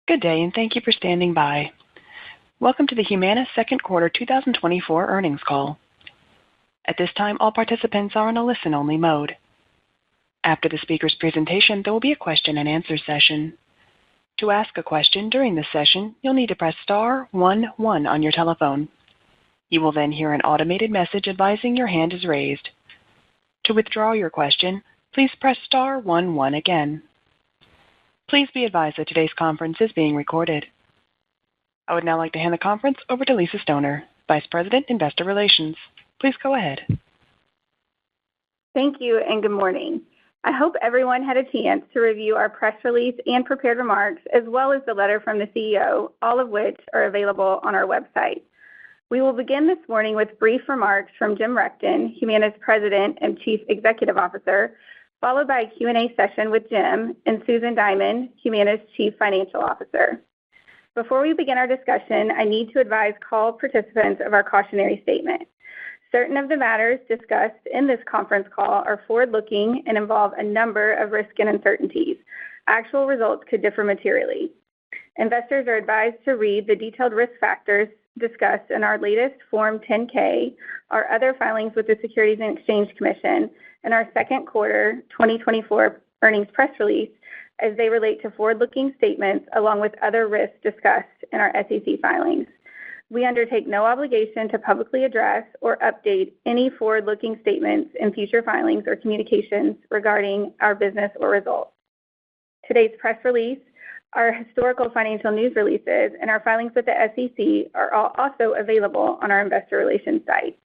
Good day, and thank you for standing by. Welcome to the Humana second quarter 2024 earnings call. At this time, all participants are in a listen-only mode. After the speaker's presentation, there will be a question-and-answer session. To ask a question during this session, you'll need to press star 11 on your telephone. You will then hear an automated message advising your hand is raised. To withdraw your question, please press star 11 again. Please be advised that today's conference is being recorded. I would now like to hand the conference over to Lisa Stoner, Vice President, Investor Relations. Please go ahead. Thank you and good morning. I hope everyone had a chance to review our press release and prepared remarks, as well as the letter from the CEO, all of which are available on our website. We will begin this morning with brief remarks from Jim Rechtin, Humana's President and Chief Executive Officer, followed by a Q&A session with Jim and Susan Diamond, Humana's Chief Financial Officer. Before we begin our discussion, I need to advise call participants of our cautionary statement. Certain of the matters discussed in this conference call are forward-looking and involve a number of risks and uncertainties. Actual results could differ materially. Investors are advised to read the detailed risk factors discussed in our latest Form 10-K, our other filings with the Securities and Exchange Commission, and our second quarter 2024 earnings press release as they relate to forward-looking statements along with other risks discussed in our SEC filings. We undertake no obligation to publicly address or update any forward-looking statements in future filings or communications regarding our business or results. Today's press release, our historical financial news releases, and our filings with the SEC are all also available on our investor relations site.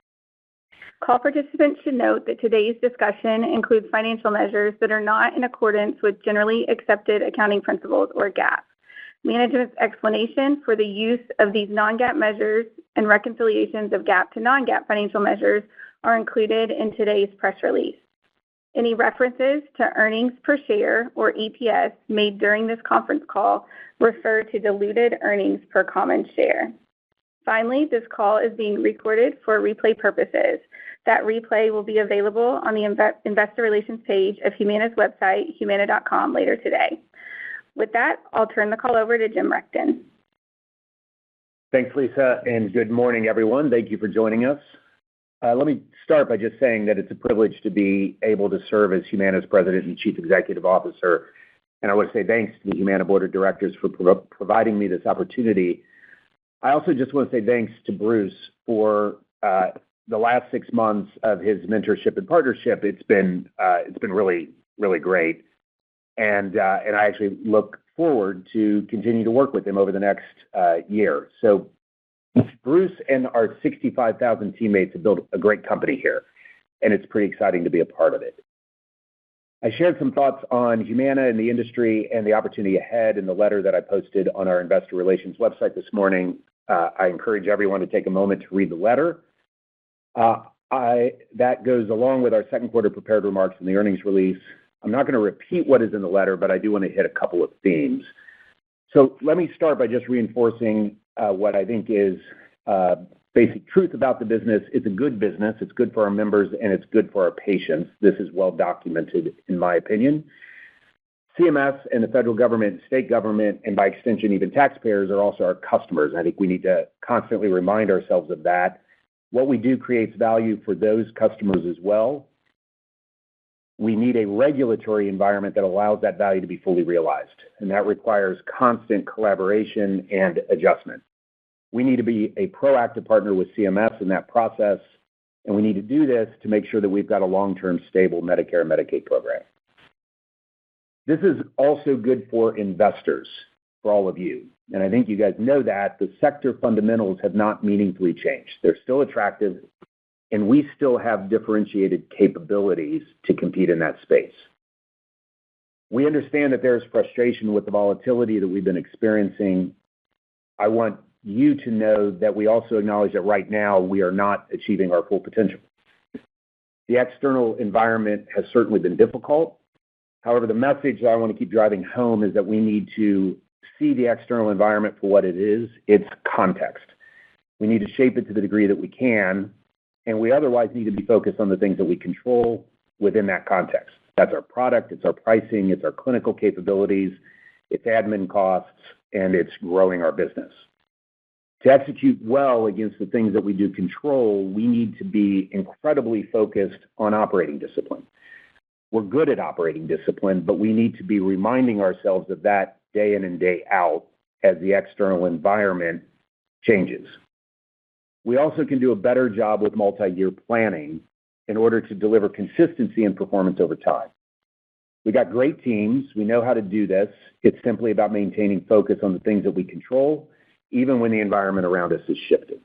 Call participants should note that today's discussion includes financial measures that are not in accordance with generally accepted accounting principles or GAAP. Management's explanation for the use of these non-GAAP measures and reconciliations of GAAP to non-GAAP financial measures are included in today's press release. Any references to earnings per share or EPS made during this conference call refer to diluted earnings per common share. Finally, this call is being recorded for replay purposes. That replay will be available on the investor relations page of Humana's website, humana.com, later today. With that, I'll turn the call over to Jim Rechtin. Thanks, Lisa, and good morning, everyone. Thank you for joining us. Let me start by just saying that it's a privilege to be able to serve as Humana's President and Chief Executive Officer. And I want to say thanks to the Humana Board of Directors for providing me this opportunity. I also just want to say thanks to Bruce for the last 6 months of his mentorship and partnership. It's been really, really great. And I actually look forward to continue to work with him over the next year. So Bruce and our 65,000 teammates have built a great company here, and it's pretty exciting to be a part of it. I shared some thoughts on Humana and the industry and the opportunity ahead in the letter that I posted on our investor relations website this morning. I encourage everyone to take a moment to read the letter. That goes along with our second quarter prepared remarks in the earnings release. I'm not going to repeat what is in the letter, but I do want to hit a couple of themes. So let me start by just reinforcing what I think is basic truth about the business. It's a good business. It's good for our members, and it's good for our patients. This is well documented, in my opinion. CMS and the federal government, state government, and by extension, even taxpayers are also our customers. I think we need to constantly remind ourselves of that. What we do creates value for those customers as well. We need a regulatory environment that allows that value to be fully realized, and that requires constant collaboration and adjustment. We need to be a proactive partner with CMS in that process, and we need to do this to make sure that we've got a long-term, stable Medicare and Medicaid program. This is also good for investors, for all of you. And I think you guys know that the sector fundamentals have not meaningfully changed. They're still attractive, and we still have differentiated capabilities to compete in that space. We understand that there's frustration with the volatility that we've been experiencing. I want you to know that we also acknowledge that right now we are not achieving our full potential. The external environment has certainly been difficult. However, the message that I want to keep driving home is that we need to see the external environment for what it is, its context. We need to shape it to the degree that we can, and we otherwise need to be focused on the things that we control within that context. That's our product, it's our pricing, it's our clinical capabilities, it's admin costs, and it's growing our business. To execute well against the things that we do control, we need to be incredibly focused on operating discipline. We're good at operating discipline, but we need to be reminding ourselves of that day in and day out as the external environment changes. We also can do a better job with multi-year planning in order to deliver consistency and performance over time. We got great teams. We know how to do this. It's simply about maintaining focus on the things that we control, even when the environment around us is shifting.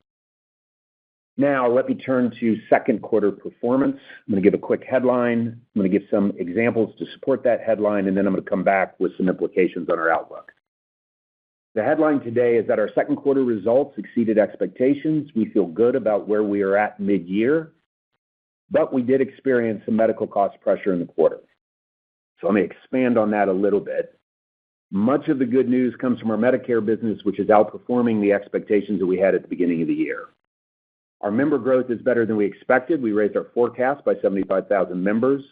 Now, let me turn to second quarter performance. I'm going to give a quick headline. I'm going to give some examples to support that headline, and then I'm going to come back with some implications on our outlook. The headline today is that our second quarter results exceeded expectations. We feel good about where we are at mid-year, but we did experience some medical cost pressure in the quarter. So let me expand on that a little bit. Much of the good news comes from our Medicare business, which is outperforming the expectations that we had at the beginning of the year. Our member growth is better than we expected. We raised our forecast by 75,000 members.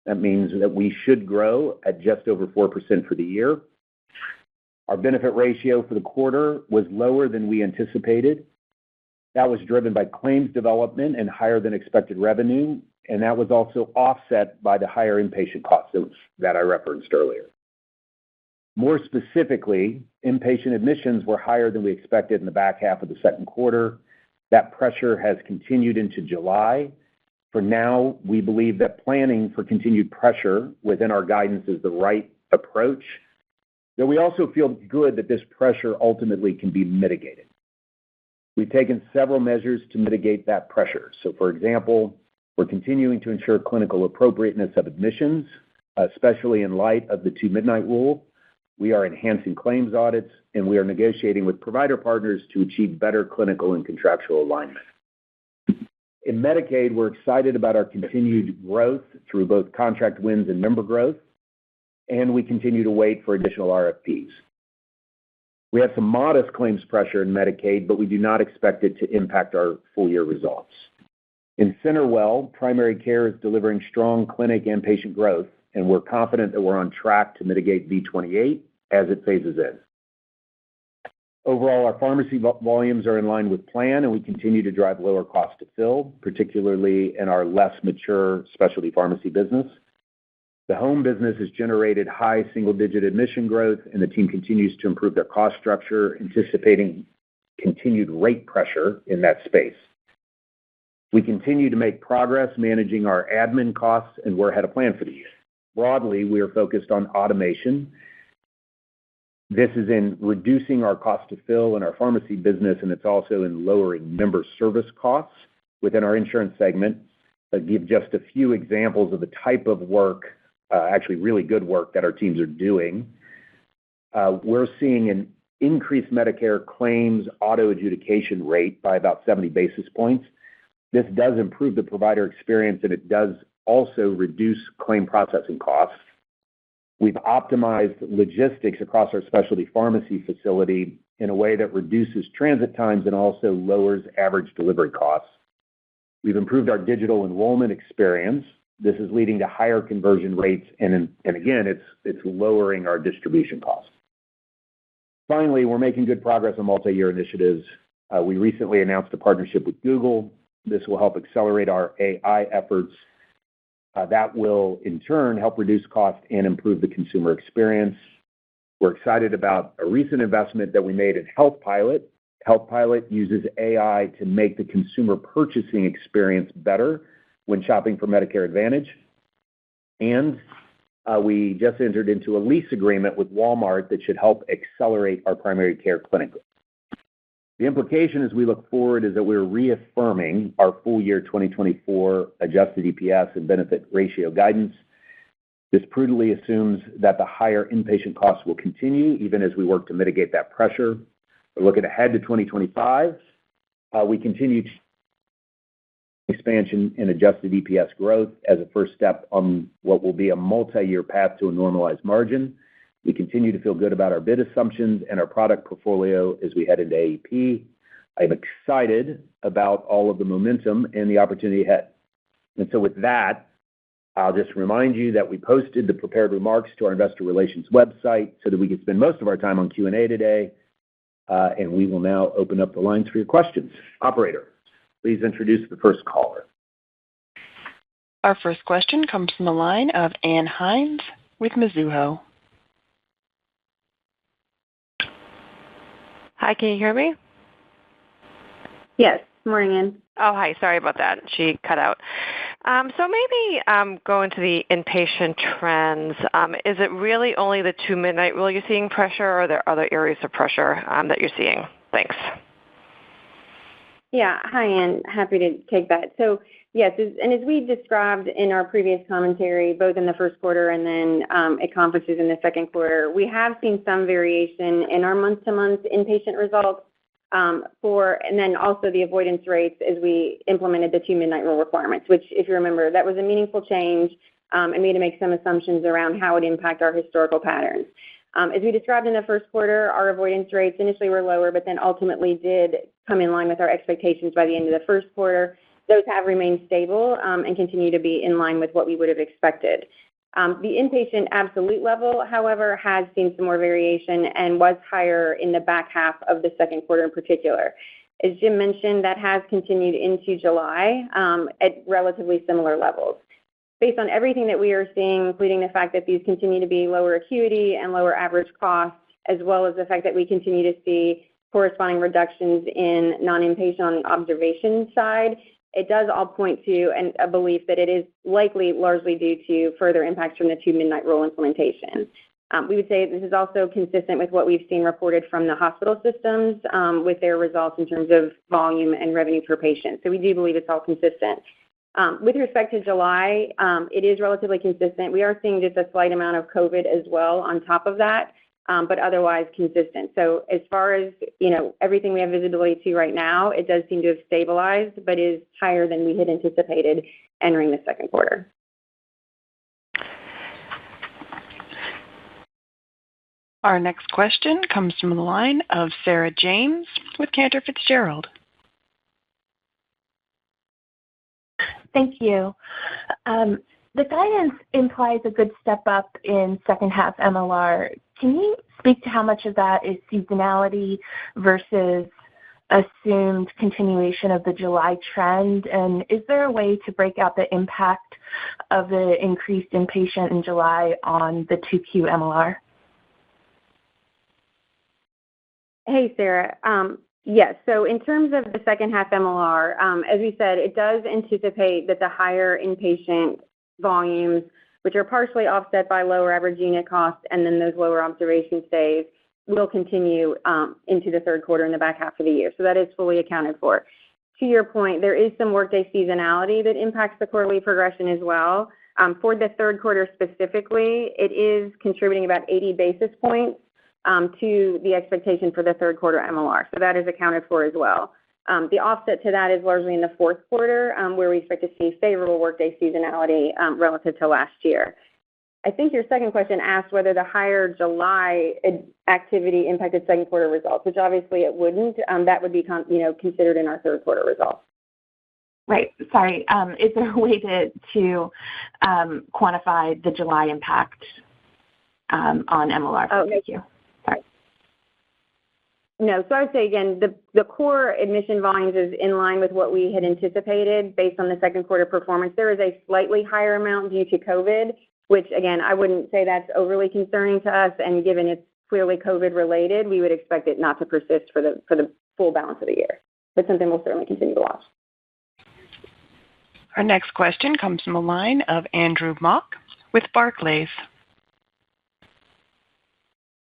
That means that we should grow at just over 4% for the year. Our benefit ratio for the quarter was lower than we anticipated. That was driven by claims development and higher than expected revenue, and that was also offset by the higher inpatient costs that I referenced earlier. More specifically, inpatient admissions were higher than we expected in the back half of the second quarter. That pressure has continued into July. For now, we believe that planning for continued pressure within our guidance is the right approach, though we also feel good that this pressure ultimately can be mitigated. We've taken several measures to mitigate that pressure. So, for example, we're continuing to ensure clinical appropriateness of admissions, especially in light of the Two-Midnight Rule. We are enhancing claims audits, and we are negotiating with provider partners to achieve better clinical and contractual alignment. In Medicaid, we're excited about our continued growth through both contract wins and member growth, and we continue to wait for additional RFPs. We have some modest claims pressure in Medicaid, but we do not expect it to impact our full-year results. In CenterWell, primary care is delivering strong clinic and patient growth, and we're confident that we're on track to mitigate V28 as it phases in. Overall, our pharmacy volumes are in line with plan, and we continue to drive lower cost to fill, particularly in our less mature specialty pharmacy business. The home business has generated high single-digit admission growth, and the team continues to improve their cost structure, anticipating continued rate pressure in that space. We continue to make progress managing our admin costs, and we're ahead of plan for the year. Broadly, we are focused on automation. This is in reducing our cost to fill in our pharmacy business, and it's also in lowering member service costs within our insurance segment. I'll give just a few examples of the type of work, actually really good work that our teams are doing. We're seeing an increased Medicare claims auto adjudication rate by about 70 basis points. This does improve the provider experience, and it does also reduce claim processing costs. We've optimized logistics across our specialty pharmacy facility in a way that reduces transit times and also lowers average delivery costs. We've improved our digital enrollment experience. This is leading to higher conversion rates, and again, it's lowering our distribution costs. Finally, we're making good progress on multi-year initiatives. We recently announced a partnership with Google. This will help accelerate our AI efforts. That will, in turn, help reduce costs and improve the consumer experience. We're excited about a recent investment that we made in Health Pilot. Health Pilot uses AI to make the consumer purchasing experience better when shopping for Medicare Advantage. And we just entered into a lease agreement with Walmart that should help accelerate our primary care clinic. The implication as we look forward is that we're reaffirming our full year 2024 adjusted EPS and benefit ratio guidance. This prudently assumes that the higher inpatient costs will continue even as we work to mitigate that pressure. We're looking ahead to 2025. We continue to expansion in adjusted EPS growth as a first step on what will be a multi-year path to a normalized margin. We continue to feel good about our bid assumptions and our product portfolio as we head into AEP. I'm excited about all of the momentum and the opportunity ahead. And so with that, I'll just remind you that we posted the prepared remarks to our investor relations website so that we can spend most of our time on Q&A today, and we will now open up the lines for your questions. Operator, please introduce the first caller. Our first question comes from the line of Ann Hynes with Mizuho. Hi, can you hear me? Yes. Morning, Ann. Oh, hi. Sorry about that. She cut out. So maybe going to the inpatient trends, is it really only the Two-Midnight Rule you're seeing pressure, or are there other areas of pressure that you're seeing? Thanks. Yeah. Hi, Ann. Happy to take that. So, yes, as we described in our previous commentary, both in the first quarter and then at conferences in the second quarter, we have seen some variation in our month-to-month inpatient results and then also the avoidance rates as we implemented the Two-Midnight Rule requirements, which, if you remember, that was a meaningful change, and we had to make some assumptions around how it would impact our historical patterns. As we described in the first quarter, our avoidance rates initially were lower, but then ultimately did come in line with our expectations by the end of the first quarter. Those have remained stable and continue to be in line with what we would have expected. The inpatient absolute level, however, has seen some more variation and was higher in the back half of the second quarter in particular. As Jim mentioned, that has continued into July at relatively similar levels. Based on everything that we are seeing, including the fact that these continue to be lower acuity and lower average costs, as well as the fact that we continue to see corresponding reductions in non-inpatient on the observation side, it does all point to a belief that it is likely largely due to further impacts from the Two-Midnight Rule implementation. We would say this is also consistent with what we've seen reported from the hospital systems with their results in terms of volume and revenue per patient. So we do believe it's all consistent. With respect to July, it is relatively consistent. We are seeing just a slight amount of COVID as well on top of that, but otherwise consistent. So as far as, everything we have visibility to right now, it does seem to have stabilized, but is higher than we had anticipated entering the second quarter. Our next question comes from the line of Sarah James with Cantor Fitzgerald. Thank you. The guidance implies a good step up in second half MLR. Can you speak to how much of that is seasonality versus assumed continuation of the July trend? And is there a way to break out the impact of the increased inpatient in July on the 2Q MLR? Hey, Sarah. Yes. So in terms of the second half MLR, as we said, it does anticipate that the higher inpatient volumes, which are partially offset by lower average unit costs and then those lower observation stays, will continue into the third quarter in the back half of the year. So that is fully accounted for. To your point, there is some workday seasonality that impacts the quarterly progression as well. For the third quarter specifically, it is contributing about 80 basis points to the expectation for the third quarter MLR. So that is accounted for as well. The offset to that is largely in the fourth quarter, where we expect to see favorable workday seasonality relative to last year. I think your second question asked whether the higher July activity impacted second quarter results, which obviously it wouldn't. That would be considered in our third quarter results. Right. Sorry. Is there a way to quantify the July impact on MLR? Thank you. Sorry. No. So I would say, again, the core admission volumes is in line with what we had anticipated based on the second quarter performance. There is a slightly higher amount due to COVID, which, again, I wouldn't say that's overly concerning to us. And given it's clearly COVID-related, we would expect it not to persist for the full balance of the year. But something we'll certainly continue to watch. Our next question comes from the line of Andrew Mok with Barclays.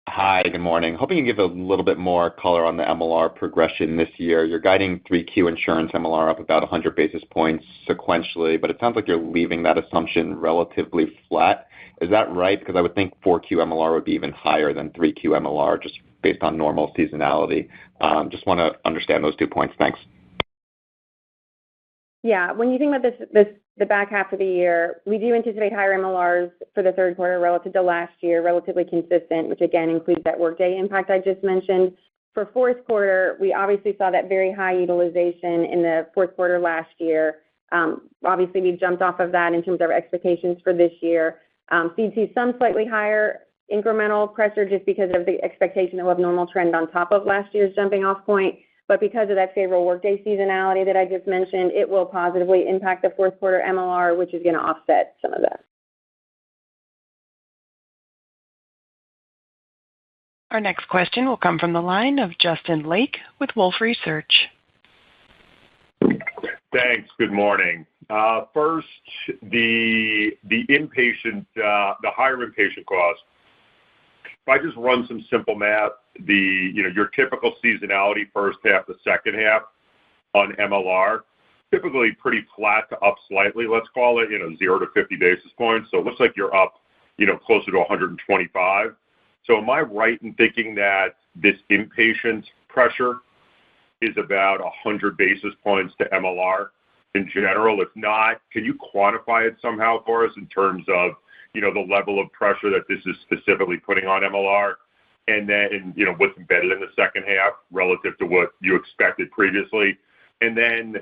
Hi, good morning. Hoping you can give a little bit more color on the MLR progression this year. You're guiding 3Q insurance MLR up about 100 basis points sequentially, but it sounds like you're leaving that assumption relatively flat. Is that right? Because I would think 4Q MLR would be even higher than 3Q MLR just based on normal seasonality. Just want to understand those 2 points. Thanks. Yeah. When you think about the back half of the year, we do anticipate higher MLRs for the third quarter relative to last year, relatively consistent, which again includes that workday impact I just mentioned. For fourth quarter, we obviously saw that very high utilization in the fourth quarter last year, Obviously, we've jumped off of that in terms of our expectations for this year. So you'd see some slightly higher incremental pressure just because of the expectation of a normal trend on top of last year's jumping off point. But because of that favorable workday seasonality that I just mentioned, it will positively impact the fourth quarter MLR, which is going to offset some of that. Our next question will come from the line of Justin Lake with Wolfe Research. Thanks. Good morning. First, the inpatient, the higher inpatient cost. If I just run some simple math, your typical seasonality first half to second half on MLR, typically pretty flat to up slightly. Let's call it 0 to 50 basis points. So it looks like you're up closer to 125. So am I right in thinking that this inpatient pressure is about 100 basis points to MLR in general? If not, can you quantify it somehow for us in terms of the level of pressure that this is specifically putting on MLR, and then what's embedded in the second half relative to what you expected previously? And then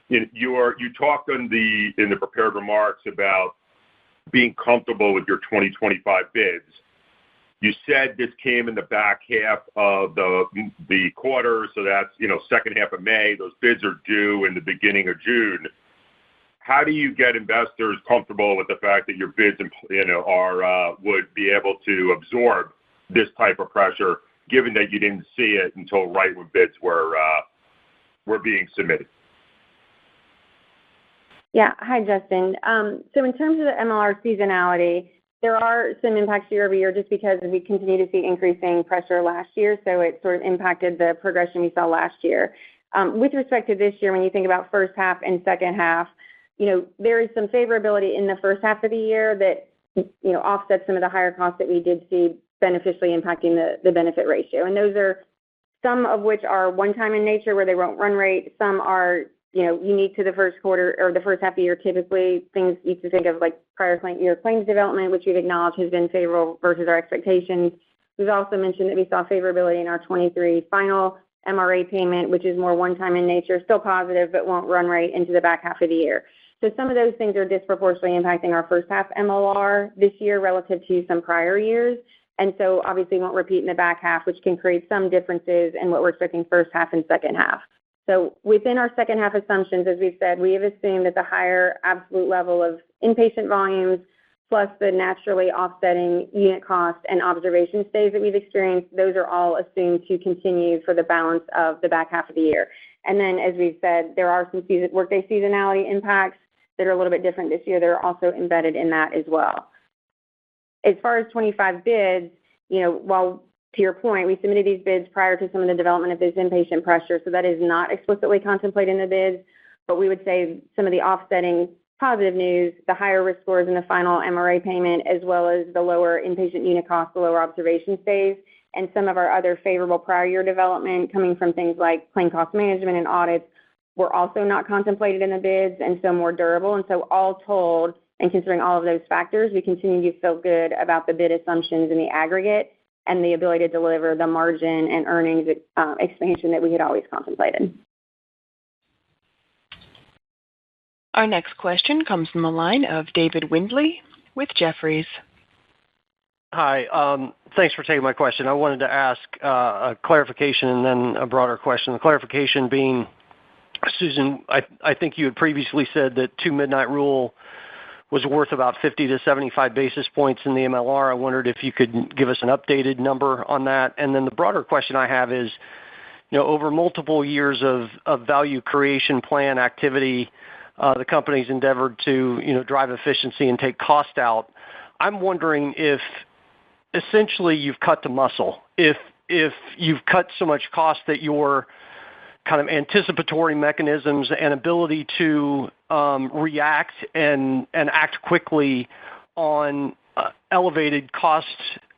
you talked in the prepared remarks about being comfortable with your 2025 bids. You said this came in the back half of the quarter, so that's second half of May. Those bids are due in the beginning of June. How do you get investors comfortable with the fact that your bids would be able to absorb this type of pressure, given that you didn't see it until right when bids were being submitted? Yeah. Hi, Justin. So in terms of the MLR seasonality, there are some impacts year over year just because we continue to see increasing pressure last year, so it sort of impacted the progression we saw last year. With respect to this year, when you think about first half and second half, there is some favorability in the first half of the year that offsets some of the higher costs that we did see beneficially impacting the benefit ratio. And those are some of which are one-time in nature where they won't run rate. Some are unique to the first quarter or the first half of the year. Typically, things you can think of like prior year claims development, which we've acknowledged has been favorable versus our expectations. We've also mentioned that we saw favorability in our 23 final MRA payment, which is more one-time in nature, still positive, but won't run rate into the back half of the year. So some of those things are disproportionately impacting our first half MLR this year relative to some prior years. And so obviously won't repeat in the back half, which can create some differences in what we're expecting first half and second half. So within our second half assumptions, as we've said, we have assumed that the higher absolute level of inpatient volumes plus the naturally offsetting unit cost and observation stays that we've experienced, those are all assumed to continue for the balance of the back half of the year. And then, as we've said, there are some workday seasonality impacts that are a little bit different this year that are also embedded in that as well. As far as 25 bids, while to your point, we submitted these bids prior to some of the development of this inpatient pressure, so that is not explicitly contemplated in the bids, but we would say some of the offsetting positive news, the higher risk scores in the final MRA payment, as well as the lower inpatient unit cost, the lower observation stays, and some of our other favorable prior year development coming from things like claim cost management and audits were also not contemplated in the bids and so more durable. And so all told, and considering all of those factors, we continue to feel good about the bid assumptions in the aggregate and the ability to deliver the margin and earnings expansion that we had always contemplated. Our next question comes from the line of David Windley with Jefferies. Hi. Thanks for taking my question. I wanted to ask a clarification and then a broader question. The clarification being, Susan, I think you had previously said that Two-Midnight Rule was worth about 50 to 75 basis points in the MLR. I wondered if you could give us an updated number on that. And then the broader question I have is, over multiple years of value creation plan activity, the company's endeavored to, drive efficiency and take cost out. I'm wondering if essentially you've cut the muscle, if you've cut so much cost that your kind of anticipatory mechanisms and ability to react and act quickly on elevated cost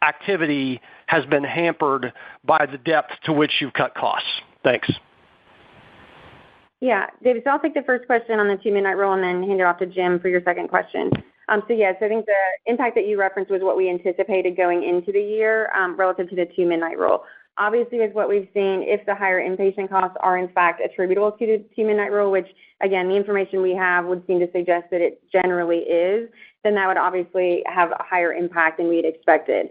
activity has been hampered by the depth to which you've cut costs. Thanks. Yeah, David, so I'll take the first question on the Two-Midnight Rule and then hand it off to Jim for your second question. So yes, I think the impact that you referenced was what we anticipated going into the year relative to the Two-Midnight Rule. Obviously, with what we've seen, if the higher inpatient costs are in fact attributable to the Two-Midnight Rule, which again, the information we have would seem to suggest that it generally is, then that would obviously have a higher impact than we had expected.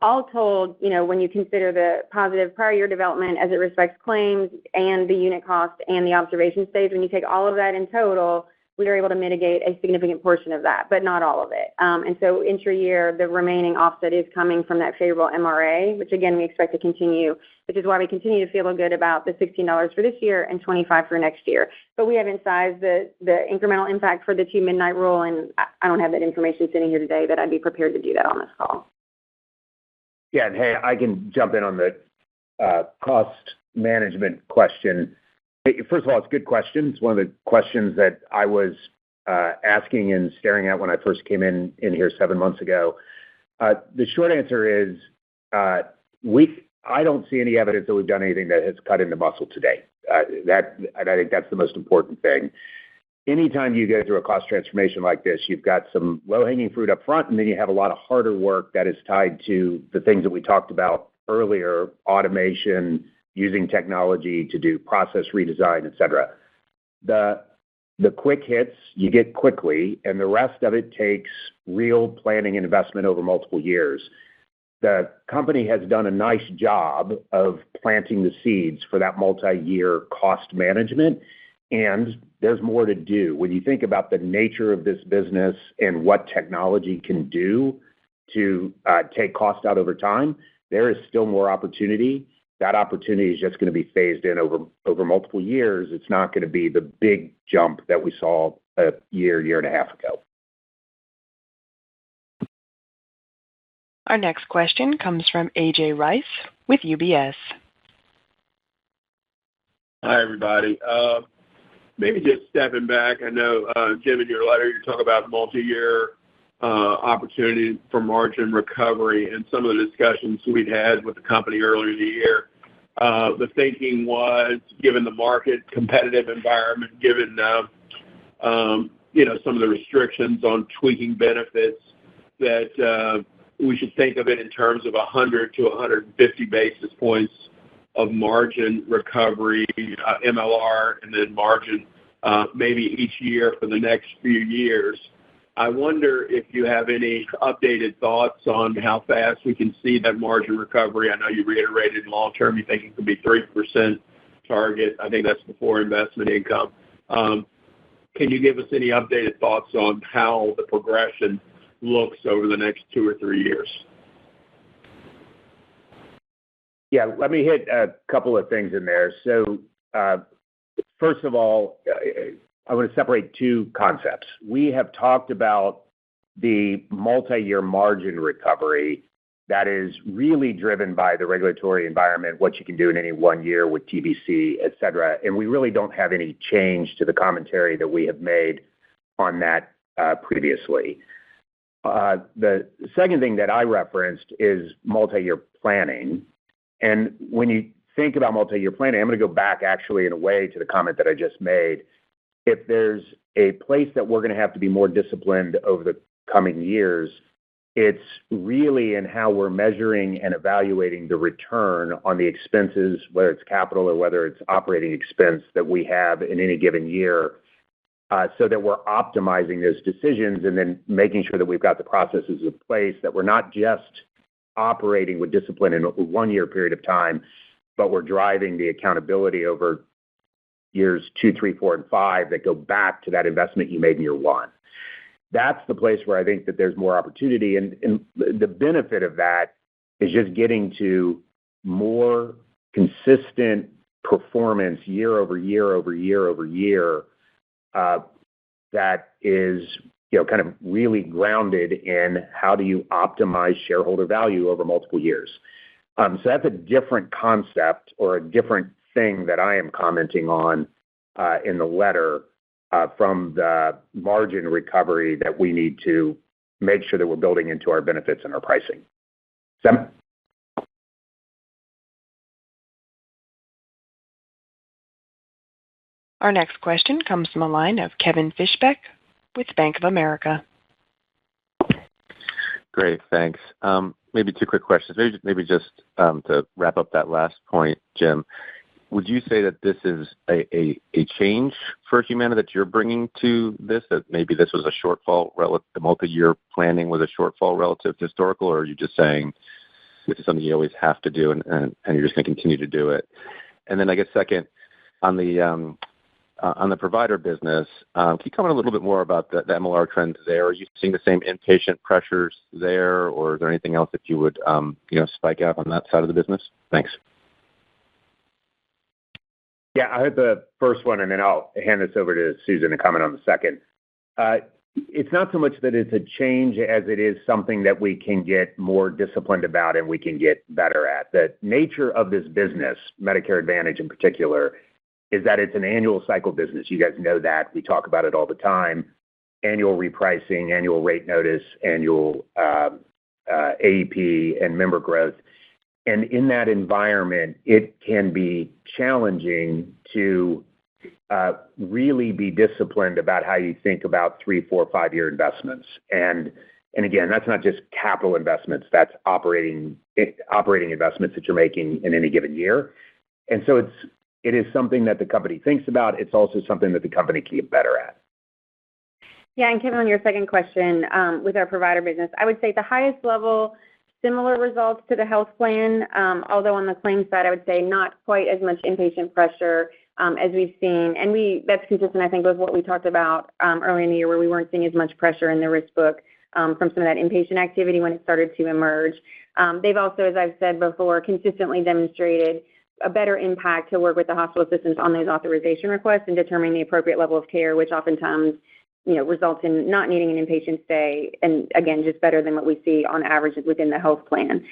All told, when you consider the positive prior year development as it respects claims and the unit cost and the observation stage, when you take all of that in total, we are able to mitigate a significant portion of that, but not all of it. And so intra-year, the remaining offset is coming from that favorable MRA, which again, we expect to continue, which is why we continue to feel good about the $16 for this year and $25 for next year. But we haven't sized the incremental impact for the Two-Midnight Rule, and I don't have that information sitting here today that I'd be prepared to do that on this call. Yeah, and hey, I can jump in on the cost management question. First of all, it's a good question. It's one of the questions that I was asking and staring at when I first came in here 7 months ago. The short answer is I don't see any evidence that we've done anything that has cut into muscle today. And I think that's the most important thing. Anytime you go through a cost transformation like this, you've got some low-hanging fruit up front, and then you have a lot of harder work that is tied to the things that we talked about earlier, automation, using technology to do process redesign, et cetera. The quick hits you get quickly, and the rest of it takes real planning and investment over multiple years. The company has done a nice job of planting the seeds for that multi-year cost management, and there's more to do. When you think about the nature of this business and what technology can do to take cost out over time, there is still more opportunity. That opportunity is just going to be phased in over multiple years. It's not going to be the big jump that we saw a year and a half ago. Our next question comes from A.J. Rice with UBS. Hi, everybody. Maybe just stepping back, I know, Jim, in your letter, you talk about multi-year opportunity for margin recovery and some of the discussions we'd had with the company earlier in the year. The thinking was, given the market competitive environment, given some of the restrictions on tweaking benefits, that we should think of it in terms of 100 to 150 basis points of margin recovery, MLR, and then margin maybe each year for the next few years. I wonder if you have any updated thoughts on how fast we can see that margin recovery. I know you reiterated long term, you think it could be 3% target. I think that's before investment income. Can you give us any updated thoughts on how the progression looks over the next 2 or 3 years? Yeah, let me hit a couple of things in there. So, first of all, I want to separate two concepts. We have talked about the multi-year margin recovery that is really driven by the regulatory environment, what you can do in any 1 year with TBC, et cetera. And we really don't have any change to the commentary that we have made on that previously. The second thing that I referenced is multi-year planning. And when you think about multi-year planning, I'm going to go back actually in a way to the comment that I just made. If there's a place that we're going to have to be more disciplined over the coming years, it's really in how we're measuring and evaluating the return on the expenses, whether it's capital or whether it's operating expense that we have in any given year, so that we're optimizing those decisions and then making sure that we've got the processes in place, that we're not just operating with discipline in a 1 year period of time, but we're driving the accountability over years 2, 3, 4, and 5 that go back to that investment you made in year 1. That's the place where I think that there's more opportunity. And the benefit of that is just getting to more consistent performance year over year over year over year that is kind of really grounded in how do you optimize shareholder value over multiple years. So that's a different concept or a different thing that I am commenting on in the letter from the margin recovery that we need to make sure that we're building into our benefits and our pricing. Sam? Our next question comes from a line of Kevin Fischbeck with Bank of America. Great, thanks. maybe two quick questions. Maybe just to wrap up that last point, Jim. Would you say that this is a change for Humana that you're bringing to this, that maybe this was a shortfall, the multi-year planning was a shortfall relative to historical, or are you just saying this is something you always have to do and you're just going to continue to do it? And then I guess second, on the provider business, can you comment a little bit more about the MLR trends there? Are you seeing the same inpatient pressures there, or is there anything else that you would spike out on that side of the business? Thanks. Yeah, I heard the first one, and then I'll hand this over to Susan to comment on the second. It's not so much that it's a change as it is something that we can get more disciplined about and we can get better at. The nature of this business, Medicare Advantage in particular, is that it's an annual cycle business. You guys know that. We talk about it all the time. Annual repricing, annual rate notice, annual AEP, and member growth. And in that environment, it can be challenging to really be disciplined about how you think about 3, 4, 5-year investments. And again, that's not just capital investments. That's operating investments that you're making in any given year. And so it is something that the company thinks about. It's also something that the company can get better at. Yeah, and Kevin, on your second question, with our provider business, I would say at the highest level, similar results to the health plan, although on the claims side, I would say not quite as much inpatient pressure as we've seen. And that's consistent, I think, with what we talked about early in the year, where we weren't seeing as much pressure in the risk book from some of that inpatient activity when it started to emerge. They've also, as I've said before, consistently demonstrated a better impact to work with the hospital systems on those authorization requests and determining the appropriate level of care, which oftentimes results in not needing an inpatient stay, and again, just better than what we see on average within the health plan.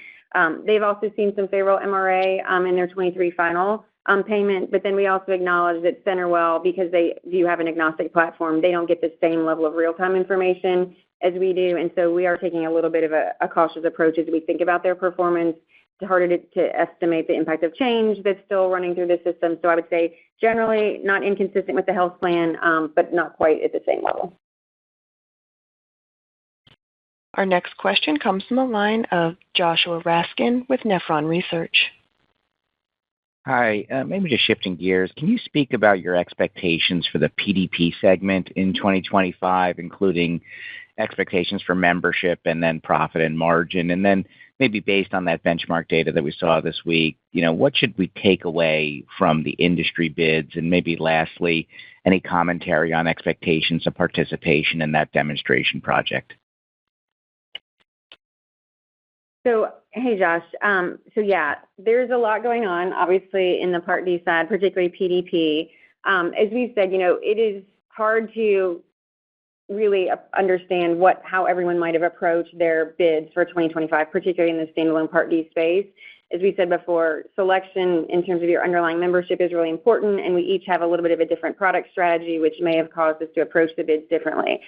They've also seen some favorable MRA in their 23 final payment, but then we also acknowledge that CenterWell, because they do have an agnostic platform, they don't get the same level of real-time information as we do, and so we are taking a little bit of a cautious approach as we think about their performance. It's harder to estimate the impact of change that's still running through the system. So I would say generally not inconsistent with the health plan, but not quite at the same level. Our next question comes from the line of Joshua Raskin with Nephron Research. Hi, maybe just shifting gears. Can you speak about your expectations for the PDP segment in 2025, including expectations for membership and then profit and margin? And then maybe based on that benchmark data that we saw this week, what should we take away from the industry bids? And maybe lastly, any commentary on expectations of participation in that demonstration project? So, hey, Josh. Yeah, there's a lot going on, obviously, in the Part D side, particularly PDP. As we've said, it is hard to really understand how everyone might have approached their bids for 2025, particularly in the standalone Part D space. As we said before, selection in terms of your underlying membership is really important, and we each have a little bit of a different product strategy, which may have caused us to approach the bids differently.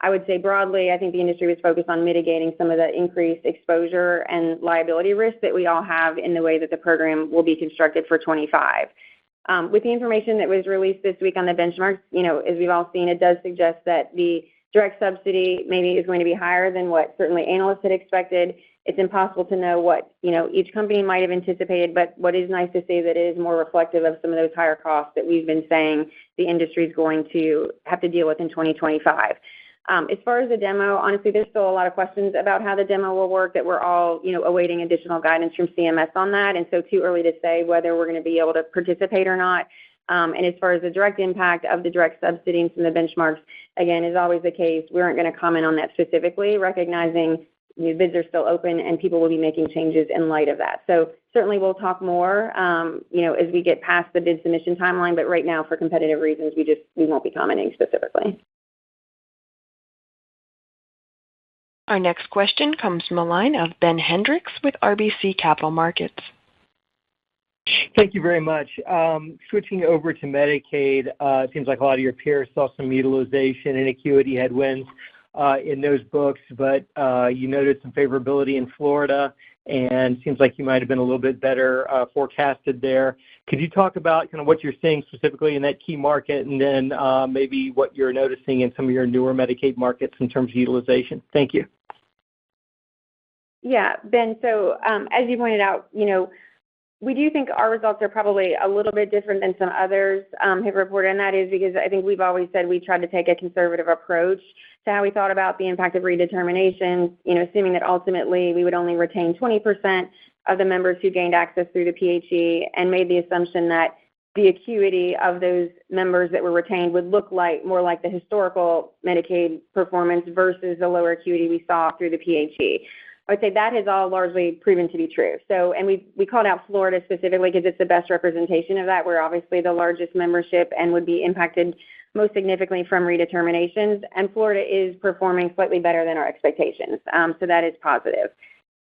I would say broadly, I think the industry was focused on mitigating some of the increased exposure and liability risk that we all have in the way that the program will be constructed for 25. With the information that was released this week on the benchmarks, as we've all seen, it does suggest that the direct subsidy maybe is going to be higher than what certainly analysts had expected. It's impossible to know what, each company might have anticipated, but what is nice to see that it is more reflective of some of those higher costs that we've been saying the industry is going to have to deal with in 2025. As far as the demo, honestly, there's still a lot of questions about how the demo will work that we're all, awaiting additional guidance from CMS on that. And so too early to say whether we're going to be able to participate or not. And as far as the direct impact of the direct subsidies from the benchmarks, again, is always the case. We aren't going to comment on that specifically, recognizing the bids are still open and people will be making changes in light of that. So certainly we'll talk more, as we get past the bid submission timeline. But right now, for competitive reasons, we won't be commenting specifically. Our next question comes from the line of Ben Hendricks with RBC Capital Markets. Thank you very much. Switching over to Medicaid, it seems like a lot of your peers saw some utilization and acuity headwinds in those books, but you noted some favorability in Florida, and it seems like you might have been a little bit better forecasted there. Could you talk about kind of what you're seeing specifically in that key market, and then maybe what you're noticing in some of your newer Medicaid markets in terms of utilization? Thank you. Yeah, Ben, so as you pointed out, we do think our results are probably a little bit different than some others have reported, and that is because I think we've always said we tried to take a conservative approach to how we thought about the impact of redeterminations, assuming that ultimately we would only retain 20% of the members who gained access through the PHE, and made the assumption that the acuity of those members that were retained would look more like the historical Medicaid performance versus the lower acuity we saw through the PHE. I would say that has all largely proven to be true. So, and we called out Florida specifically because it's the best representation of that. We're obviously the largest membership and would be impacted most significantly from redeterminations. And Florida is performing slightly better than our expectations. So that is positive.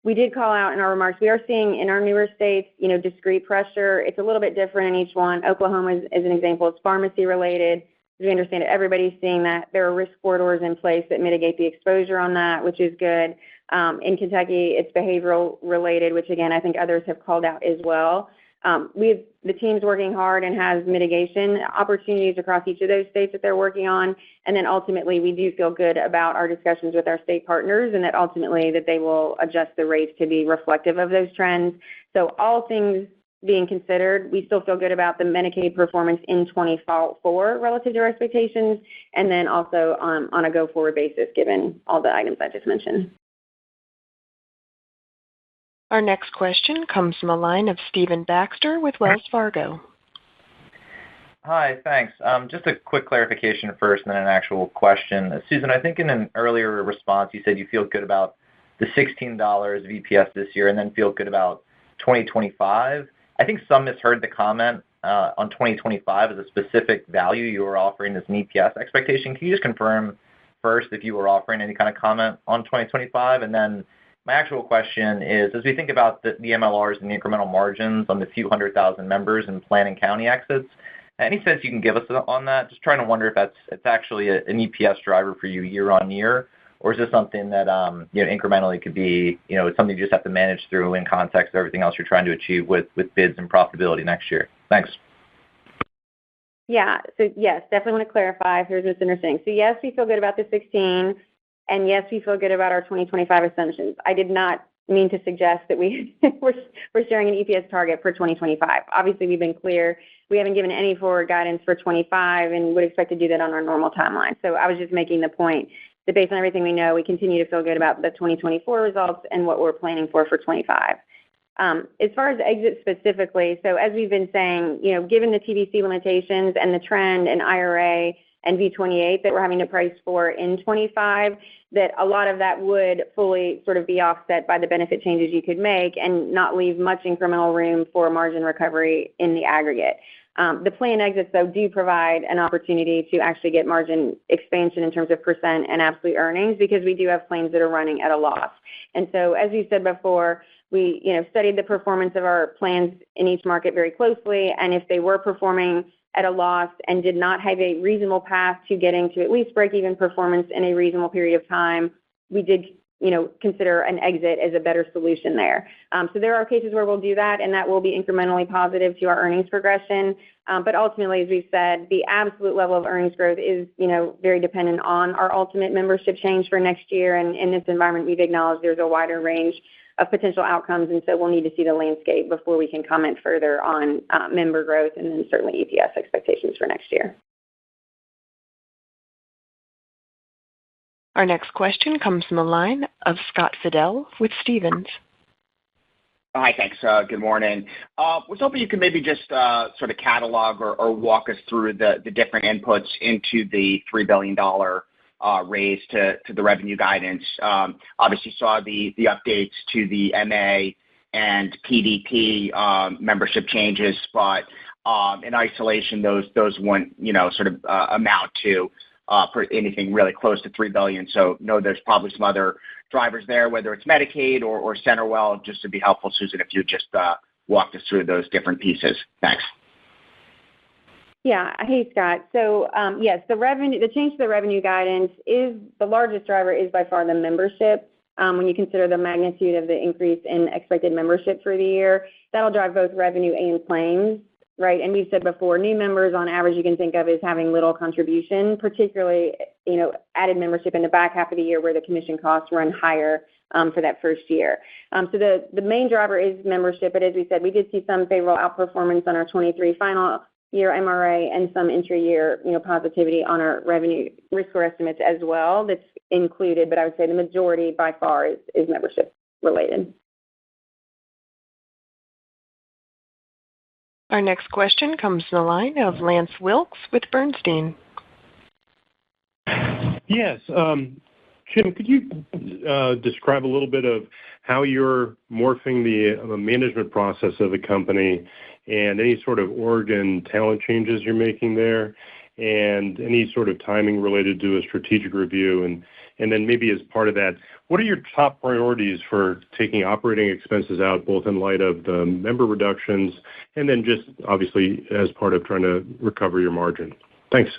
We did call out in our remarks, we are seeing in our newer states, discrete pressure. It's a little bit different in each one. Oklahoma is an example. It's pharmacy related. As we understand it, everybody's seeing that. There are risk corridors in place that mitigate the exposure on that, which is good. In Kentucky, it's behavioral related, which again, I think others have called out as well. The team's working hard and has mitigation opportunities across each of those states that they're working on. And then ultimately, we do feel good about our discussions with our state partners and that ultimately that they will adjust the rates to be reflective of those trends. So all things being considered, we still feel good about the Medicaid performance in 2024 relative to our expectations, and then also on a go-forward basis, given all the items I just mentioned. Our next question comes from a line of Stephen Baxter with Wells Fargo. Hi, thanks. Just a quick clarification first and then an actual question. Susan, I think in an earlier response you said you feel good about the $16 of EPS this year and then feel good about 2025. I think some misheard the comment on 2025 as a specific value you were offering as an EPS expectation. Can you just confirm first if you were offering any kind of comment on 2025? And then my actual question is, as we think about the MLRs and the incremental margins on the few 100,000 members in plan and county exits, any sense you can give us on that? Just trying to wonder if it's actually an EPS driver for you year on year, or is this something that incrementally could be it's something you just have to manage through in context of everything else you're trying to achieve with bids and profitability next year? Thanks. Yeah. So yes, definitely want to clarify if there's misunderstanding. So yes, we feel good about the 16. And yes, we feel good about our 2025 assumptions. I did not mean to suggest that we're sharing an EPS target for 2025. Obviously, we've been clear. We haven't given any forward guidance for 25 and would expect to do that on our normal timeline. So I was just making the point that based on everything we know, we continue to feel good about the 2024 results and what we're planning for 25. As far as exit specifically, so as we've been saying, given the TBC limitations and the trend in IRA and V28 that we're having to price for in 25, that a lot of that would fully sort of be offset by the benefit changes you could make and not leave much incremental room for margin recovery in the aggregate. The plan exits, though, do provide an opportunity to actually get margin expansion in terms of percent and absolute earnings because we do have plans that are running at a loss. And so, as you said before, we studied the performance of our plans in each market very closely, and if they were performing at a loss and did not have a reasonable path to getting to at least break-even performance in a reasonable period of time, we did, consider an exit as a better solution there. So there are cases where we'll do that, and that will be incrementally positive to our earnings progression. But ultimately, as we've said, the absolute level of earnings growth is, very dependent on our ultimate membership change for next year. And in this environment, we've acknowledged there's a wider range of potential outcomes, and so we'll need to see the landscape before we can comment further on member growth and then certainly EPS expectations for next year. Our next question comes from the line of Scott Fidel with Stephens. Hi, thanks. Good morning. Was hoping you could maybe just sort of catalog or walk us through the different inputs into the $3 billion raise to the revenue guidance. Obviously saw the updates to the MA and PDP membership changes, but in isolation, those wouldn't sort of amount to for anything really close to $3 billion. So know there's probably some other drivers there, whether it's Medicaid or CenterWell. Just to be helpful, Susan, if you just walked us through those different pieces. Thanks. Yeah. Hey, Scott. So, yes, the change to the revenue guidance is the largest driver is by far the membership. When you consider the magnitude of the increase in expected membership for the year, that'll drive both revenue and claims, right? And we've said before, new members on average you can think of as having little contribution, particularly, added membership in the back half of the year where the commission costs run higher for that first year. So the main driver is membership, but as we said, we did see some favorable outperformance on our 23 final year MRA and some intra-year, positivity on our revenue risk score estimates as well. That's included, but I would say the majority by far is membership related. Our next question comes from the line of Lance Wilkes with Bernstein. Yes. Jim, could you describe a little bit of how you're morphing the management process of the company and any sort of org and talent changes you're making there, and any sort of timing related to a strategic review? And then maybe as part of that, what are your top priorities for taking operating expenses out, both in light of the member reductions and then just obviously as part of trying to recover your margin? Thanks.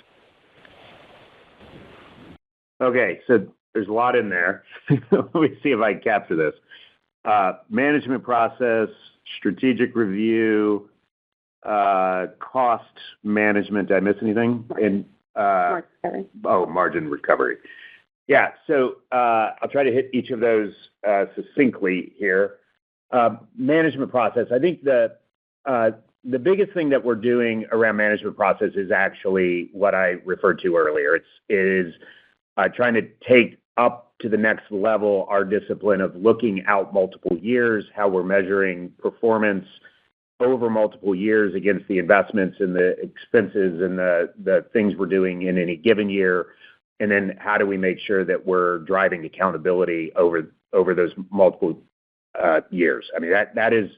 Okay, so there's a lot in there. Let me see if I can capture this. Management process, strategic review, cost management. Did I miss anything? And Margin recovery. Margin recovery. Yeah, so I'll try to hit each of those succinctly here. Management process. I think the biggest thing that we're doing around management process is actually what I referred to earlier. It is trying to take up to the next level our discipline of looking out multiple years, how we're measuring performance over multiple years against the investments and the expenses and the things we're doing in any given year, and then how do we make sure that we're driving accountability over those multiple years. I mean, that is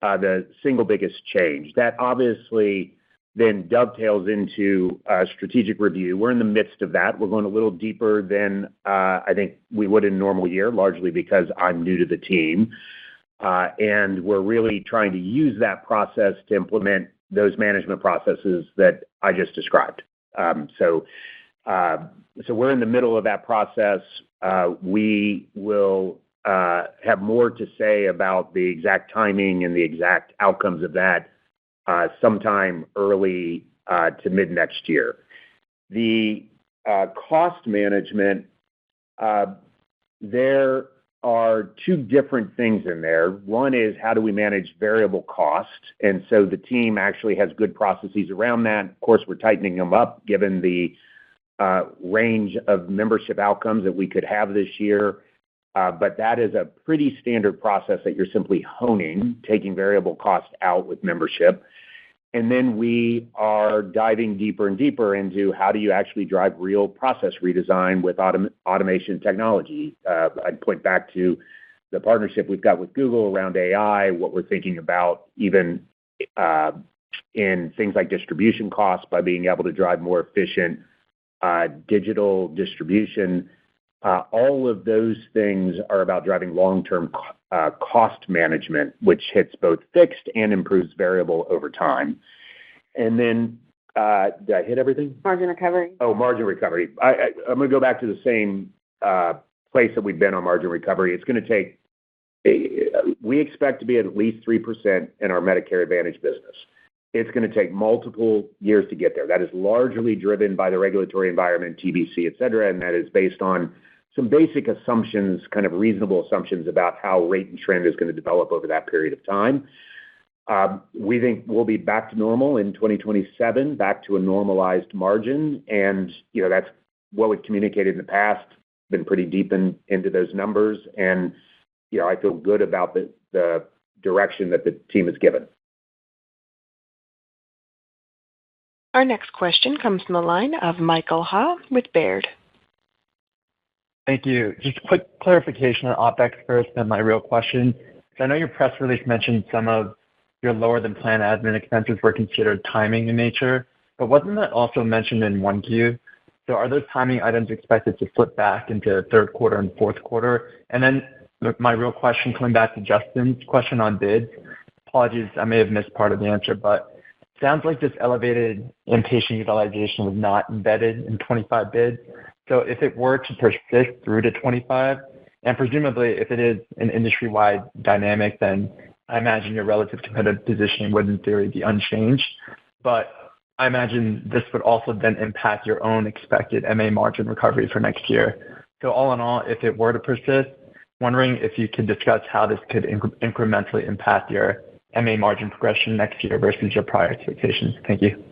the single biggest change. That obviously then dovetails into a strategic review. We're in the midst of that. We're going a little deeper than I think we would in a normal year, largely because I'm new to the team. And we're really trying to use that process to implement those management processes that I just described. So we're in the middle of that process. We will have more to say about the exact timing and the exact outcomes of that sometime early to mid next year. The cost management, there are two different things in there. One is how do we manage variable cost? And so the team actually has good processes around that. Of course, we're tightening them up given the range of membership outcomes that we could have this year. But that is a pretty standard process that you're simply honing, taking variable cost out with membership. And then we are diving deeper and deeper into how do you actually drive real process redesign with automation technology. I'd point back to the partnership we've got with Google around AI, what we're thinking about even in things like distribution costs by being able to drive more efficient digital distribution. All of those things are about driving long-term cost management, which hits both fixed and improves variable over time. And then, did I hit everything? Margin recovery. Oh, margin recovery. I'm going to go back to the same place that we've been on margin recovery. It's going to take, we expect to be at least 3% in our Medicare Advantage business. It's going to take multiple years to get there. That is largely driven by the regulatory environment, TBC, et cetera, and that is based on some basic assumptions, kind of reasonable assumptions about how rate and trend is going to develop over that period of time. We think we'll be back to normal in 2027, back to a normalized margin, and that's what we've communicated in the past, been pretty deep into those numbers, and I feel good about the direction that the team has given. Our next question comes from the line of Michael Ha with Baird. Thank you. Just a quick clarification on OpEx first, then my real question. I know your press release mentioned some of your lower than planned admin expenses were considered timing in nature, but wasn't that also mentioned in 1Q? So are those timing items expected to flip back into third quarter and fourth quarter? And then my real question, coming back to Justin's question on bids, apologies, I may have missed part of the answer, but it sounds like this elevated inpatient utilization was not embedded in 25 bids. So if it were to persist through to 25, and presumably if it is an industry-wide dynamic, then I imagine your relative competitive positioning would in theory be unchanged. But I imagine this would also then impact your own expected MA margin recovery for next year. So all in all, if it were to persist, Wondering if you could discuss how this could incrementally impact your MA margin progression next year versus your prior expectations. Thank you.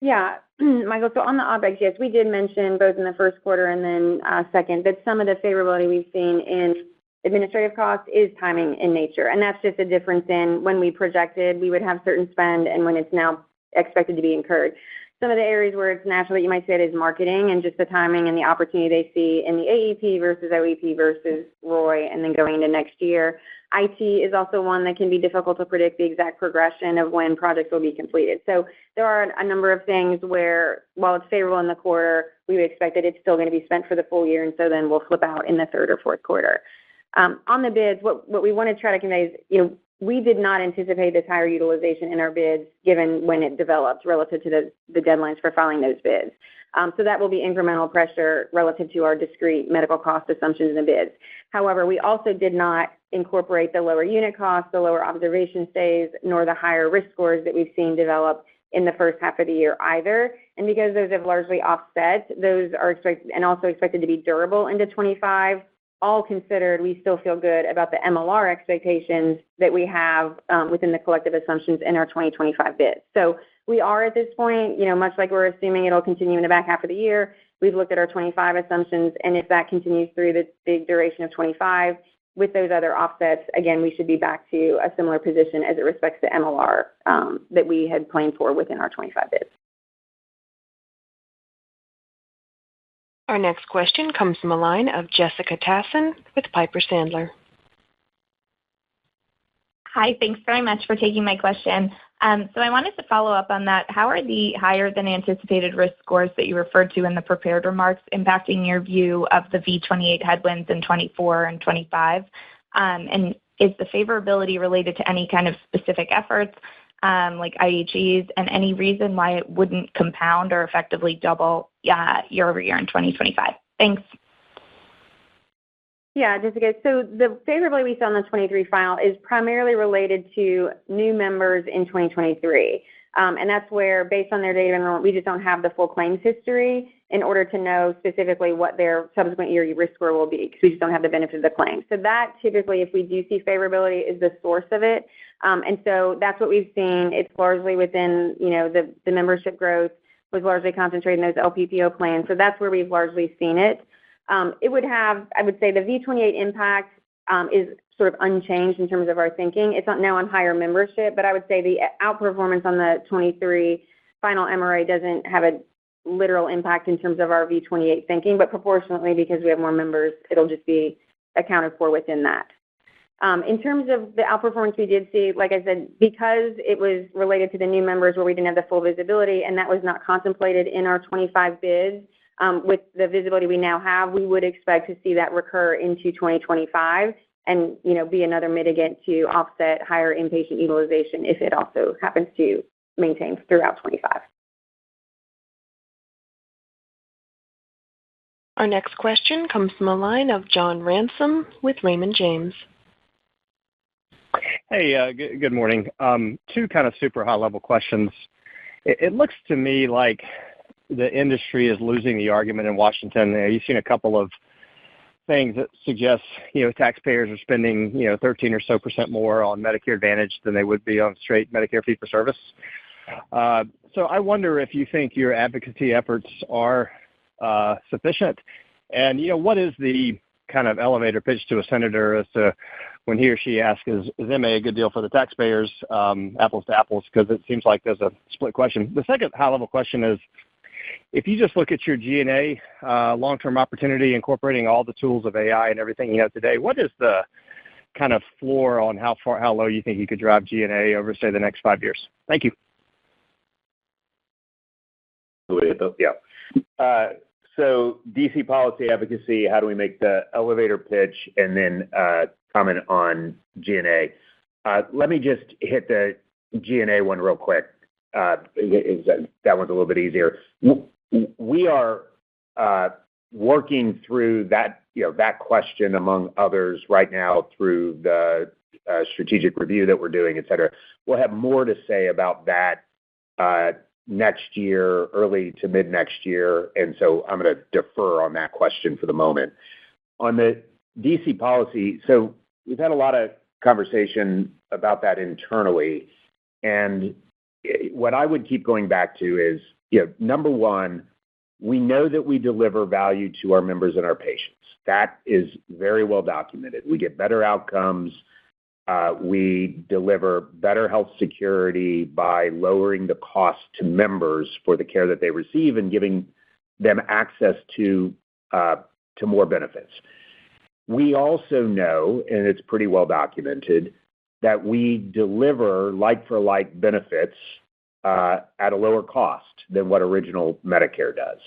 Yeah, Michael, so on the OpEx, yes, we did mention both in the first quarter and then second that some of the favorability we've seen in administrative costs is timing in nature. And that's just a difference in when we projected we would have certain spend and when it's now expected to be incurred. Some of the areas where it's natural that you might say it is marketing and just the timing and the opportunity they see in the AEP versus OEP versus ROI and then going into next year. IT is also one that can be difficult to predict the exact progression of when projects will be completed. So there are a number of things where, while it's favorable in the quarter, we would expect that it's still going to be spent for the full year, and so then we'll flip out in the third or fourth quarter. On the bids, what we want to try to convey is, we did not anticipate this higher utilization in our bids given when it developed relative to the deadlines for filing those bids. So that will be incremental pressure relative to our discrete medical cost assumptions in the bids. However, we also did not incorporate the lower unit costs, the lower observation stays, nor the higher risk scores that we've seen develop in the first half of the year either. And because those have largely offset, those are expected and also expected to be durable into 25. All considered, we still feel good about the MLR expectations that we have within the collective assumptions in our 2025 bids. So we are at this point, much like we're assuming it'll continue in the back half of the year, we've looked at our 25 assumptions, and if that continues through the duration of 25, with those other offsets, again, we should be back to a similar position as it respects the MLR that we had planned for within our 25 bids. Our next question comes from a line of Jessica Tassan with Piper Sandler. Hi, thanks very much for taking my question. So I wanted to follow up on that. How are the higher than anticipated risk scores that you referred to in the prepared remarks impacting your view of the V28 headwinds in 24 and 25? And is the favorability related to any kind of specific efforts like IHEs, and any reason why it wouldn't compound or effectively double year over year in 2025? Thanks. Yeah, Jessica. So the favorability we saw in the 23 file is primarily related to new members in 2023. And that's where, based on their data enrollment, we just don't have the full claims history in order to know specifically what their subsequent year risk score will be, because we just don't have the benefit of the claim. So that typically, if we do see favorability, is the source of it. And so that's what we've seen. It's largely within, the membership growth was largely concentrated in those LPPO plans. So that's where we've largely seen it. It would have, I would say, the V28 impact is sort of unchanged in terms of our thinking. It's not now on higher membership, but I would say the outperformance on the 23 final MRA doesn't have a literal impact in terms of our V28 thinking, but proportionately, because we have more members, it'll just be accounted for within that. In terms of the outperformance we did see, like I said, because it was related to the new members where we didn't have the full visibility, and that was not contemplated in our 25 bids, with the visibility we now have, we would expect to see that recur into 2025 and, be another mitigant to offset higher inpatient utilization if it also happens to maintain throughout 25. Our next question comes from a line of John Ransom with Raymond James. Hey, good morning. Two kind of super high-level questions. It looks to me like the industry is losing the argument in Washington. You've seen a couple of things that suggest, taxpayers are spending, 13% or so more on Medicare Advantage than they would be on straight Medicare fee-for-service. So I wonder if you think your advocacy efforts are sufficient. And, what is the kind of elevator pitch to a senator as to when he or she asks, is MA a good deal for the taxpayers, apples to apples, because it seems like there's a split question. The second high-level question is, if you just look at your G&A long-term opportunity, incorporating all the tools of AI and everything you have today, what is the kind of floor on how low you think you could drive G&A over, say, the next 5 years? Thank you. Yeah. So DC policy advocacy, how do we make the elevator pitch, and then comment on G&A. Let me just hit the G&A one real quick. That one's a little bit easier. We are working through that, that question among others right now through the strategic review that we're doing, et cetera. We'll have more to say about that next year, early to mid next year, and so I'm going to defer on that question for the moment. On the DC policy, so we've had a lot of conversation about that internally. And what I would keep going back to is, number one, we know that we deliver value to our members and our patients. That is very well documented. We get better outcomes. We deliver better health security by lowering the cost to members for the care that they receive and giving them access to more benefits. We also know, and it's pretty well documented, that we deliver like-for-like benefits at a lower cost than what original Medicare does.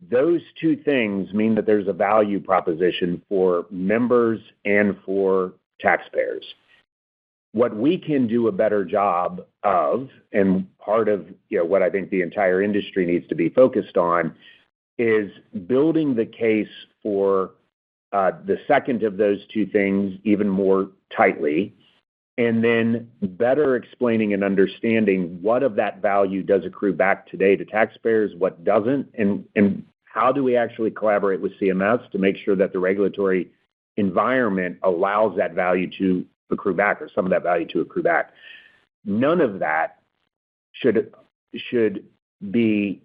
Those two things mean that there's a value proposition for members and for taxpayers. What we can do a better job of, and part of what I think the entire industry needs to be focused on, is building the case for the second of those two things even more tightly, and then better explaining and understanding what of that value does accrue back today to taxpayers, what doesn't, and how do we actually collaborate with CMS to make sure that the regulatory environment allows that value to accrue back, or some of that value to accrue back. None of that should be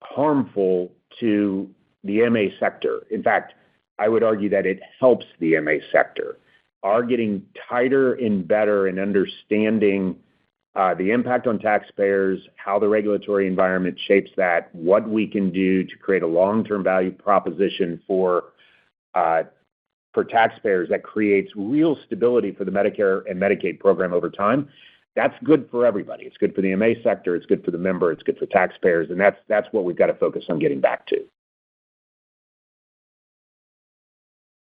harmful to the MA sector. In fact, I would argue that it helps the MA sector. Our getting tighter and better in understanding the impact on taxpayers, how the regulatory environment shapes that, what we can do to create a long-term value proposition for taxpayers that creates real stability for the Medicare and Medicaid program over time. That's good for everybody. It's good for the MA sector. It's good for the member. It's good for taxpayers. And that's what we've got to focus on getting back to.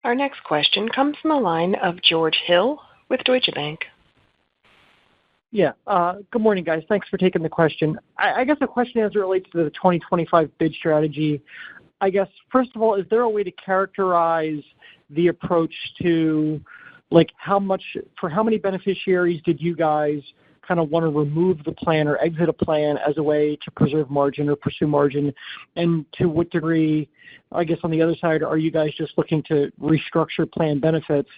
Our next question comes from the line of George Hill with Deutsche Bank. Yeah. Good morning, guys. Thanks for taking the question. I guess the question as it relates to the 2025 bid strategy, I guess, first of all, is there a way to characterize the approach to, like, how many beneficiaries did you guys kind of want to remove the plan or exit a plan as a way to preserve margin or pursue margin? And to what degree, I guess on the other side, are you guys just looking to restructure plan benefits?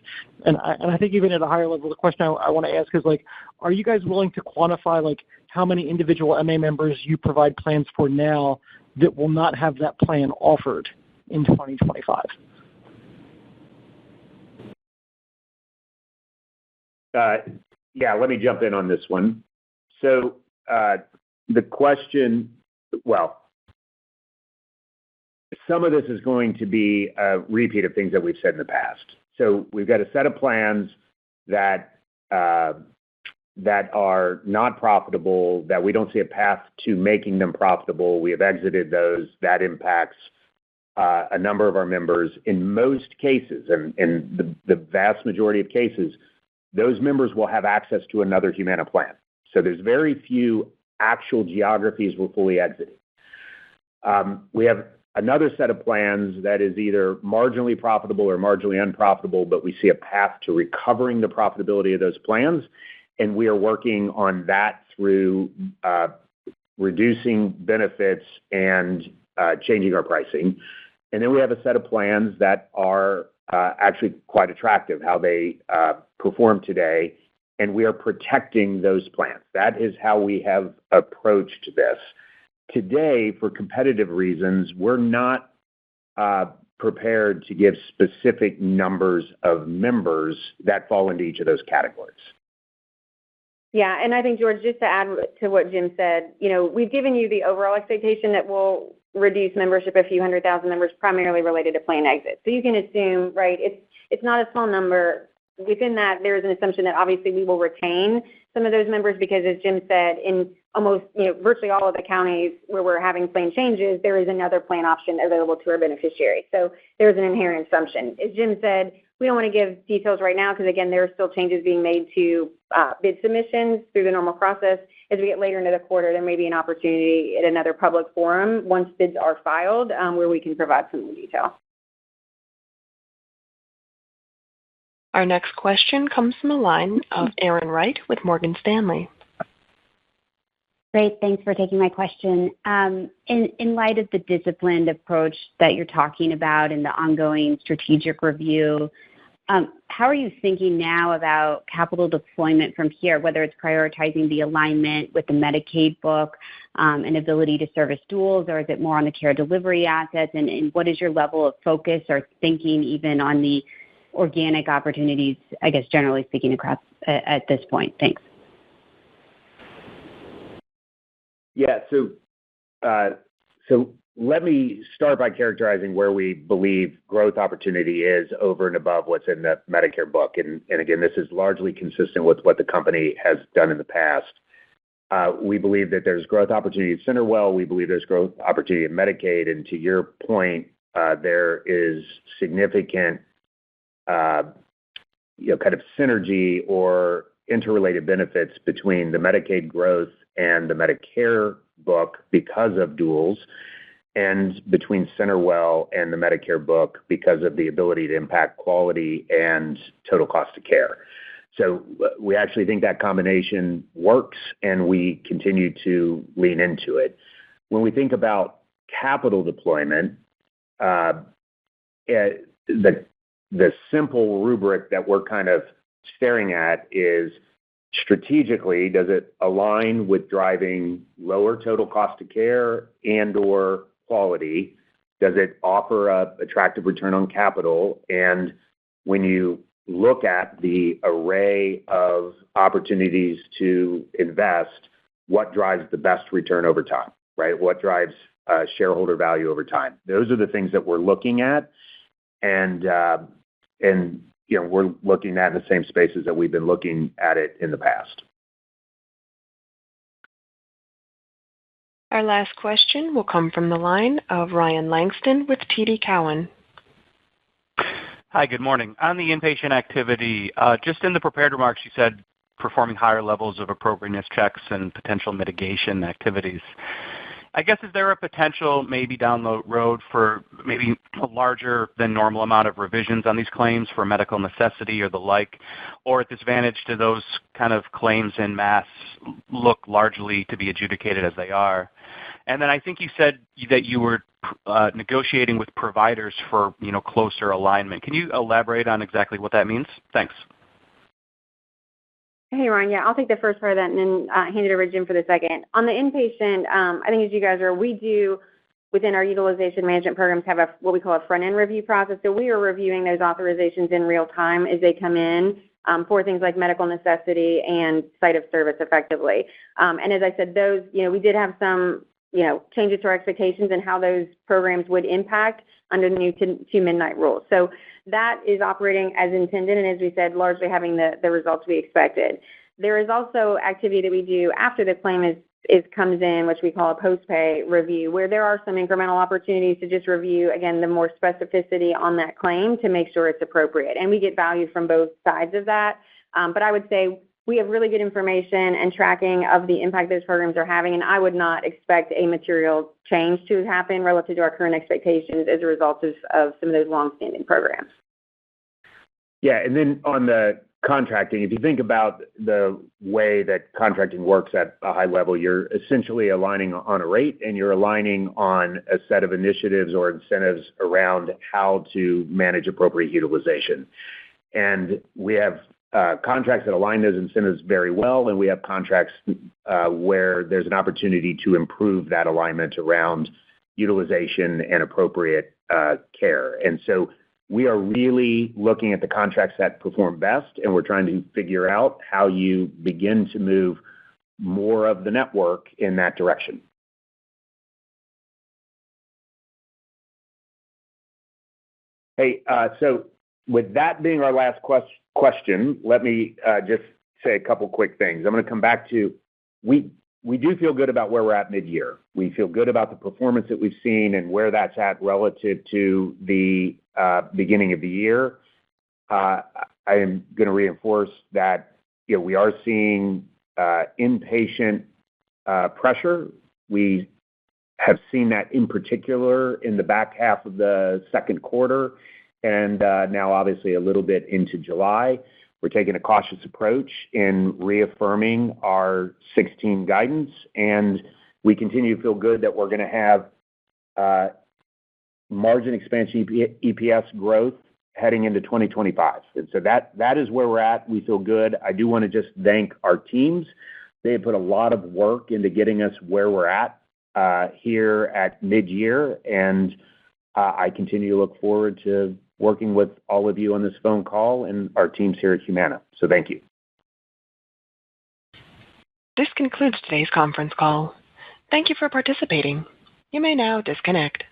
And I think even at a higher level, the question I want to ask is, like, are you guys willing to quantify, like, how many individual MA members you provide plans for now that will not have that plan offered in 2025? Yeah, let me jump in on this one. So the question, well, some of this is going to be a repeat of things that we've said in the past. So we've got a set of plans that are not profitable, that we don't see a path to making them profitable. We have exited those. That impacts a number of our members. In most cases, and in the vast majority of cases, those members will have access to another Humana plan. So there's very few actual geographies we're fully exiting. We have another set of plans that is either marginally profitable or marginally unprofitable, but we see a path to recovering the profitability of those plans, and we are working on that through reducing benefits and changing our pricing. And then we have a set of plans that are actually quite attractive, how they perform today, and we are protecting those plans. That is how we have approached this. Today, for competitive reasons, we're not prepared to give specific numbers of members that fall into each of those categories. Yeah, and I think, George, just to add to what Jim said, we've given you the overall expectation that we'll reduce membership a few 100,000 members primarily related to plan exit. So you can assume, right, it's not a small number. Within that, there is an assumption that obviously we will retain some of those members because, as Jim said, in almost virtually all of the counties where we're having plan changes, there is another plan option available to our beneficiaries. So there's an inherent assumption. As Jim said, we don't want to give details right now because, again, there are still changes being made to bid submissions through the normal process. As we get later into the quarter, there may be an opportunity at another public forum once bids are filed where we can provide some more detail. Our next question comes from the line of Erin Wright with Morgan Stanley. Great. Thanks for taking my question. In light of the disciplined approach that you're talking about in the ongoing strategic review, how are you thinking now about capital deployment from here, whether it's prioritizing the alignment with the Medicaid book and ability to service duals, or is it more on the care delivery assets? And what is your level of focus or thinking even on the organic opportunities, I guess, generally speaking, across at this point? Thanks. Yeah. So let me start by characterizing where we believe growth opportunity is over and above what's in the Medicare book. And again, this is largely consistent with what the company has done in the past. We believe that there's growth opportunity at CenterWell. We believe there's growth opportunity in Medicaid. And to your point, there is significant, kind of synergy or interrelated benefits between the Medicaid growth and the Medicare book because of duals, and between CenterWell and the Medicare book because of the ability to impact quality and total cost of care. So we actually think that combination works, and we continue to lean into it. When we think about capital deployment, the simple rubric that we're kind of staring at is, strategically, does it align with driving lower total cost of care and/or quality? Does it offer an attractive return on capital? And when you look at the array of opportunities to invest, what drives the best return over time, right? What drives shareholder value over time? Those are the things that we're looking at, and we're looking at in the same spaces that we've been looking at it in the past. Our last question will come from the line of Ryan Langston with TD Cowen. Hi, good morning. On the inpatient activity, just in the prepared remarks, you said performing higher levels of appropriateness checks and potential mitigation activities. I guess, is there a potential maybe down the road for maybe a larger than normal amount of revisions on these claims for medical necessity or the like, or at disadvantage to those kind of claims in mass look largely to be adjudicated as they are? And then I think you said that you were negotiating with providers for closer alignment. Can you elaborate on exactly what that means? Thanks. Hey, Ryan. Yeah, I'll take the first part of that and then hand it over to Jim for the second. On the inpatient, I think as you guys are, we do, within our utilization management programs, have what we call a front-end review process. So we are reviewing those authorizations in real time as they come in for things like medical necessity and site of service effectively. And as I said, those, we did have some, changes to our expectations and how those programs would impact under the new two-midnight rule. So that is operating as intended, and as we said, largely having the results we expected. There is also activity that we do after the claim comes in, which we call a post-pay review, where there are some incremental opportunities to just review, again, the more specificity on that claim to make sure it's appropriate. And we get value from both sides of that. But I would say we have really good information and tracking of the impact those programs are having, and I would not expect a material change to happen relative to our current expectations as a result of some of those longstanding programs. Yeah, and then on the contracting, if you think about the way that contracting works at a high level, you're essentially aligning on a rate, and you're aligning on a set of initiatives or incentives around how to manage appropriate utilization. And we have contracts that align those incentives very well, and we have contracts where there's an opportunity to improve that alignment around utilization and appropriate care. And so we are really looking at the contracts that perform best, and we're trying to figure out how you begin to move more of the network in that direction. Hey, so with that being our last question, let me just say a couple quick things. I'm going to come back to, we do feel good about where we're at mid-year. We feel good about the performance that we've seen and where that's at relative to the beginning of the year. I am going to reinforce that we are seeing inpatient pressure. We have seen that in particular in the back half of the second quarter, and now obviously a little bit into July. We're taking a cautious approach in reaffirming our 2016 guidance, and we continue to feel good that we're going to have margin expansion, EPS growth heading into 2025. And so that is where we're at. We feel good. I do want to just thank our teams. They have put a lot of work into getting us where we're at here at mid-year, and I continue to look forward to working with all of you on this phone call and our teams here at Humana. So thank you. This concludes today's conference call. Thank you for participating. You may now disconnect.